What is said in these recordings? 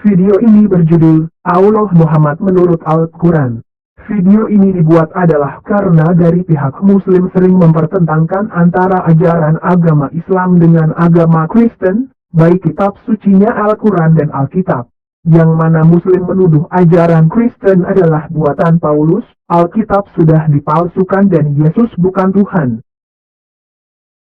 Video ini berjudul Allah Muhammad menurut Al-Quran. Video ini dibuat adalah karena dari pihak Muslim sering mempertentangkan antara ajaran agama Islam dengan agama Kristen, baik kitab sucinya Al-Quran dan Alkitab. Yang mana Muslim menuduh ajaran Kristen adalah buatan Paulus, Alkitab sudah dipalsukan dan Yesus bukan Tuhan.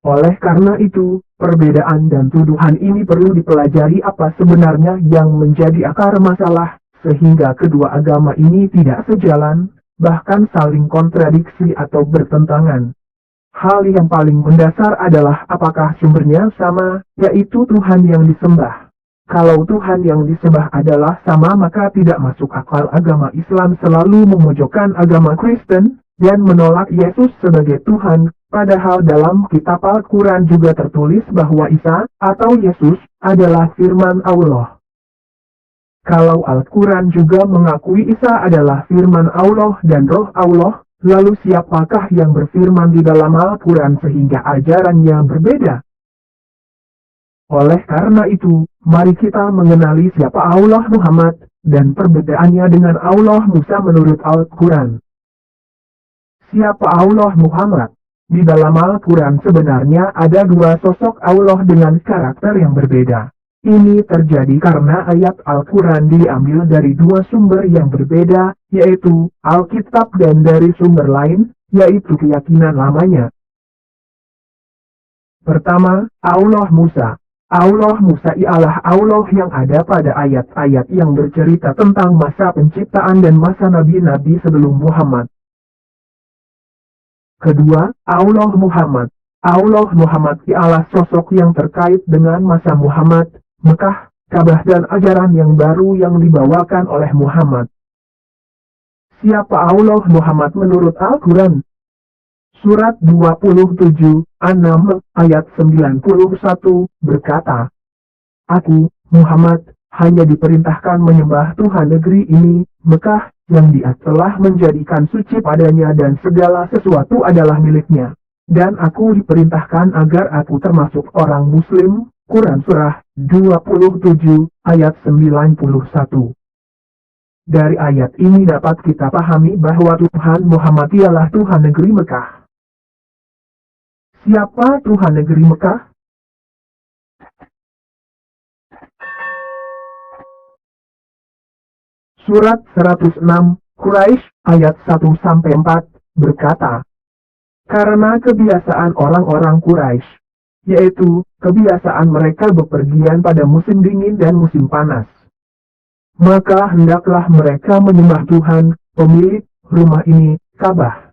Oleh karena itu, perbedaan dan tuduhan ini perlu dipelajari apa sebenarnya yang menjadi akar masalah, sehingga kedua agama ini tidak sejalan, bahkan saling kontradiksi atau bertentangan. Hal yang paling mendasar adalah apakah sumbernya sama, yaitu Tuhan yang disembah. Kalau Tuhan yang disembah adalah sama maka tidak masuk akal agama Islam selalu memojokkan agama Kristen, dan menolak Yesus sebagai Tuhan, padahal dalam kitab Al-Quran juga tertulis bahwa Isa, atau Yesus, adalah firman Allah. Kalau Al-Quran juga mengakui Isa adalah firman Allah dan roh Allah, lalu siapakah yang berfirman di dalam Al-Quran sehingga ajarannya berbeda? Oleh karena itu, mari kita mengenali siapa Allah Muhammad, dan perbedaannya dengan Allah Musa menurut Al-Quran. Siapa Allah Muhammad? Di dalam Al-Quran sebenarnya ada dua sosok Allah dengan karakter yang berbeda. Ini terjadi karena ayat Al-Quran diambil dari dua sumber yang berbeda, yaitu Alkitab dan dari sumber lain, yaitu keyakinan lamanya. Pertama, Allah Musa. Allah Musa ialah Allah yang ada pada ayat-ayat yang bercerita tentang masa penciptaan dan masa nabi-nabi sebelum Muhammad. Kedua, Allah Muhammad. Allah Muhammad ialah sosok yang terkait dengan masa Muhammad, Mekah, Ka'bah dan ajaran yang baru yang dibawakan oleh Muhammad. Siapa Allah Muhammad menurut Al-Quran? Surat 27, An-Naml, ayat 91, berkata, Aku, Muhammad, hanya diperintahkan menyembah Tuhan negeri ini, Mekah, yang Dia telah menjadikan suci padanya dan segala sesuatu adalah miliknya. Dan aku diperintahkan agar aku termasuk orang Muslim. Quran Surah 27, ayat 91. Dari ayat ini dapat kita pahami bahwa Tuhan Muhammad ialah Tuhan negeri Mekah. Siapa Tuhan negeri Mekah? Surat 106, Quraisy, ayat 1-4, berkata, Karena kebiasaan orang-orang Quraisy, yaitu kebiasaan mereka bepergian pada musim dingin dan musim panas, maka hendaklah mereka menyembah Tuhan, pemilik rumah ini, Ka'bah,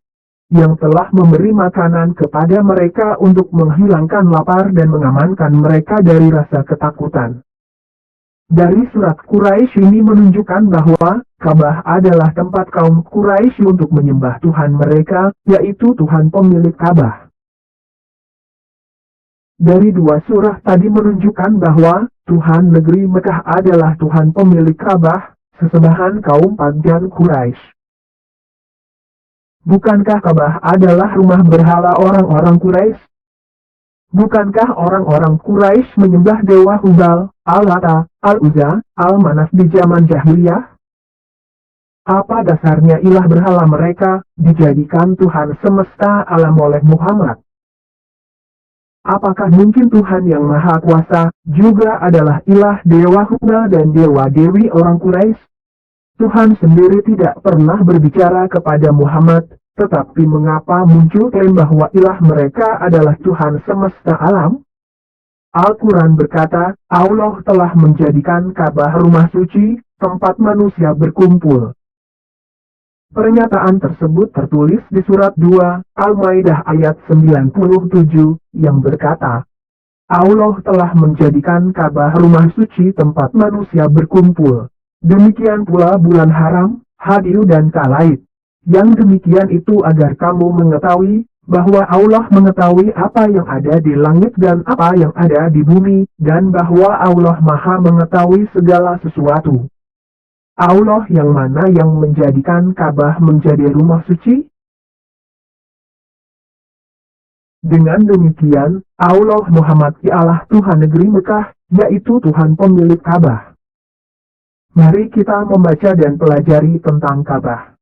yang telah memberi makanan kepada mereka untuk menghilangkan lapar dan mengamankan mereka dari rasa ketakutan. Dari surat Quraisy ini menunjukkan bahwa Ka'bah adalah tempat kaum Quraisy untuk menyembah Tuhan mereka, yaitu Tuhan pemilik Ka'bah. Dari dua surah tadi menunjukkan bahwa Tuhan negeri Mekah adalah Tuhan pemilik Ka'bah, sesembahan kaum pagan Quraisy. Bukankah Ka'bah adalah rumah berhala orang-orang Quraisy? Bukankah orang-orang Quraisy menyembah dewa Hubal, Al-Lata, Al-Uzza, Al-Manas di zaman jahiliyah? Apa dasarnya ilah berhala mereka dijadikan Tuhan semesta alam oleh Muhammad? Apakah mungkin Tuhan yang Maha Kuasa juga adalah ilah dewa Hubal dan dewa Dewi orang Quraisy? Tuhan sendiri tidak pernah berbicara kepada Muhammad, tetapi mengapa muncul klaim bahwa ilah mereka adalah Tuhan semesta alam? Al-Quran berkata, Allah telah menjadikan Ka'bah rumah suci, tempat manusia berkumpul. Pernyataan tersebut tertulis di surat 2, Al-Maidah ayat 97, yang berkata, Allah telah menjadikan Ka'bah rumah suci tempat manusia berkumpul. Demikian pula bulan haram, Hadyu dan Kalaid. Yang demikian itu agar kamu mengetahui bahwa Allah mengetahui apa yang ada di langit dan apa yang ada di bumi, dan bahwa Allah Maha mengetahui segala sesuatu. Allah yang mana yang menjadikan Ka'bah menjadi rumah suci? Dengan demikian, Allah Muhammad ialah Tuhan negeri Mekah, yaitu Tuhan pemilik Ka'bah. Mari kita membaca dan pelajari tentang Ka'bah.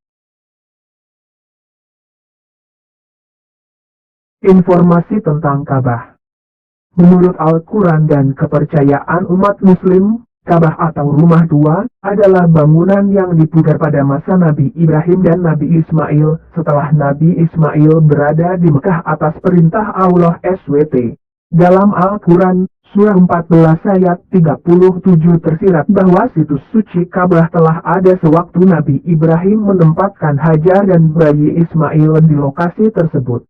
Informasi tentang Ka'bah. Menurut Al-Quran dan kepercayaan umat Muslim, Ka'bah atau Rumah Tua adalah bangunan yang dipugar pada masa Nabi Ibrahim dan Nabi Ismail setelah Nabi Ismail berada di Mekah atas perintah Allah SWT. Dalam Al-Quran, Surah 14 ayat 37 tersirat bahwa situs suci Ka'bah telah ada sewaktu Nabi Ibrahim menempatkan Hajar dan bayi Ismail di lokasi tersebut.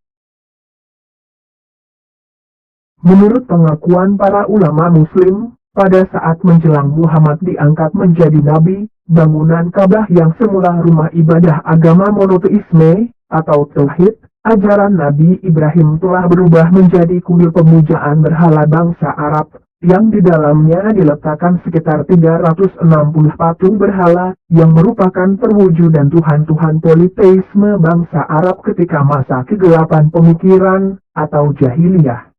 Menurut pengakuan para ulama Muslim, pada saat menjelang Muhammad diangkat menjadi nabi, bangunan Ka'bah yang semula rumah ibadah agama monoteisme atau tauhid, ajaran Nabi Ibrahim telah berubah menjadi kuil pemujaan berhala bangsa Arab, yang di dalamnya diletakkan sekitar 360 patung berhala, yang merupakan perwujudan Tuhan-Tuhan politeisme bangsa Arab ketika masa kegelapan pemikiran, atau jahiliyah.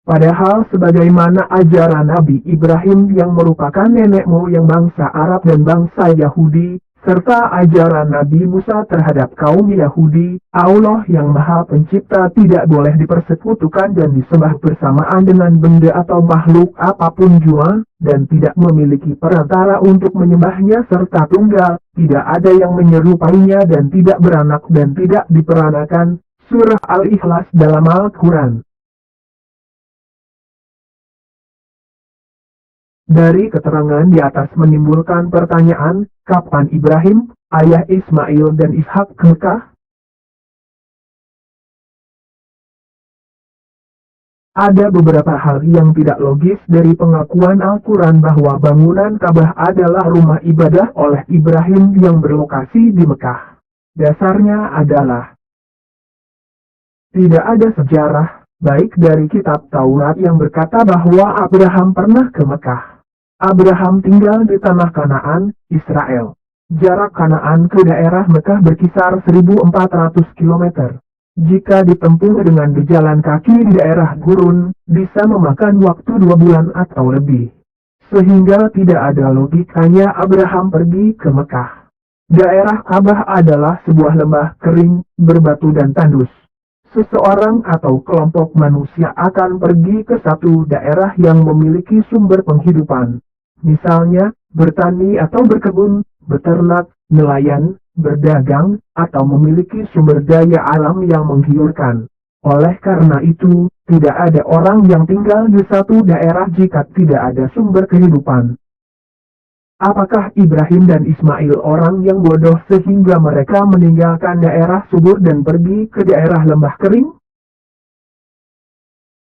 Padahal sebagaimana ajaran Nabi Ibrahim yang merupakan nenek moyang bangsa Arab dan bangsa Yahudi, serta ajaran Nabi Musa terhadap kaum Yahudi, Allah yang Maha Pencipta tidak boleh dipersekutukan dan disembah bersamaan dengan benda atau makhluk apapun jua, dan tidak memiliki perantara untuk menyembahnya serta tunggal, tidak ada yang menyerupainya dan tidak beranak dan tidak diperanakan. Surah Al-Ikhlas dalam Al-Quran. Dari keterangan di atas menimbulkan pertanyaan, kapan Ibrahim, ayah Ismail dan Ishak ke Mekah? Ada beberapa hal yang tidak logis dari pengakuan Al-Quran bahwa bangunan Ka'bah adalah rumah ibadah oleh Ibrahim yang berlokasi di Mekah. Dasarnya adalah tidak ada sejarah, baik dari kitab Taurat yang berkata bahwa Abraham pernah ke Mekah. Abraham tinggal di tanah Kanaan, Israel. Jarak Kanaan ke daerah Mekah berkisar 1.400 km. Jika ditempuh dengan berjalan kaki di daerah gurun, bisa memakan waktu 2 bulan atau lebih. Sehingga tidak ada logikanya Abraham pergi ke Mekah. Daerah Ka'bah adalah sebuah lembah kering, berbatu dan tandus. Seseorang atau kelompok manusia akan pergi ke satu daerah yang memiliki sumber penghidupan. Misalnya, bertani atau berkebun, beternak, nelayan, berdagang, atau memiliki sumber daya alam yang menggiurkan. Oleh karena itu, tidak ada orang yang tinggal di satu daerah jika tidak ada sumber kehidupan. Apakah Ibrahim dan Ismail orang yang bodoh sehingga mereka meninggalkan daerah subur dan pergi ke daerah lembah kering?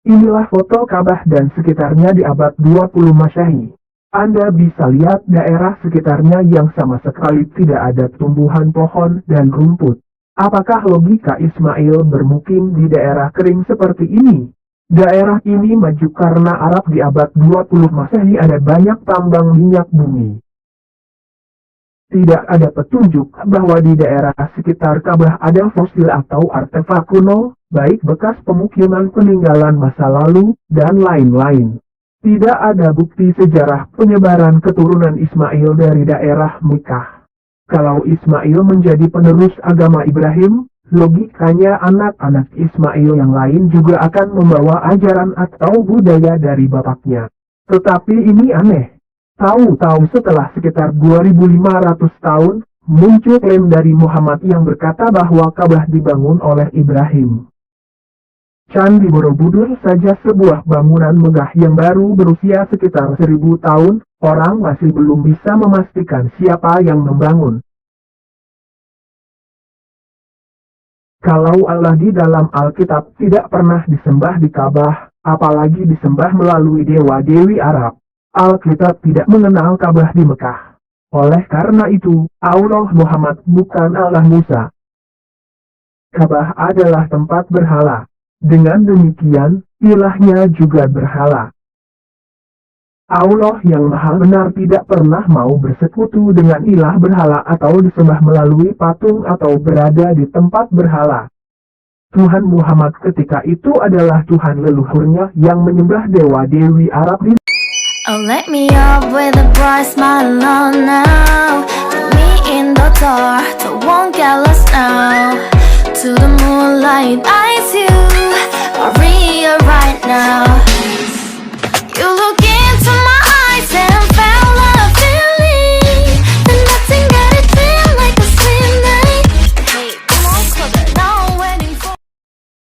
Inilah foto Ka'bah dan sekitarnya di abad 20 Masehi. Anda bisa lihat daerah sekitarnya yang sama sekali tidak ada tumbuhan pohon dan rumput. Apakah logika Ismail bermukim di daerah kering seperti ini? Daerah ini maju karena Arab di abad 20 Masehi ada banyak tambang minyak bumi. Tidak ada petunjuk bahwa di daerah sekitar Ka'bah ada fosil atau artefak kuno, baik bekas pemukiman peninggalan masa lalu, dan lain-lain. Tidak ada bukti sejarah penyebaran keturunan Ismail dari daerah Mekah. Kalau Ismail menjadi penerus agama Ibrahim, logikanya anak-anak Ismail yang lain juga akan membawa ajaran atau budaya dari bapaknya. Tetapi ini aneh. Tahu-tahu setelah sekitar 2500 tahun, muncul klaim dari Muhammad yang berkata bahwa Ka'bah dibangun oleh Ibrahim. Candi Borobudur saja sebuah bangunan megah yang baru berusia sekitar 1000 tahun, orang masih belum bisa memastikan siapa yang membangun. Kalau Allah di dalam Alkitab tidak pernah disembah di Ka'bah, apalagi disembah melalui dewa-dewi Arab, Alkitab tidak mengenal Ka'bah di Mekah. Oleh karena itu, Allah Muhammad bukan Allah Musa. Ka'bah adalah tempat berhala. Dengan demikian, ilahnya juga berhala. Allah yang maha benar tidak pernah mau bersekutu dengan ilah berhala atau disembah melalui patung atau berada di tempat berhala. Tuhan Muhammad ketika itu adalah Tuhan leluhurnya yang menyembah dewa-dewi Arab di Oh, let me up with a bright smile on now. Put me in the dark, don't won't get lost now. To the moonlight, eyes you, Maria right now.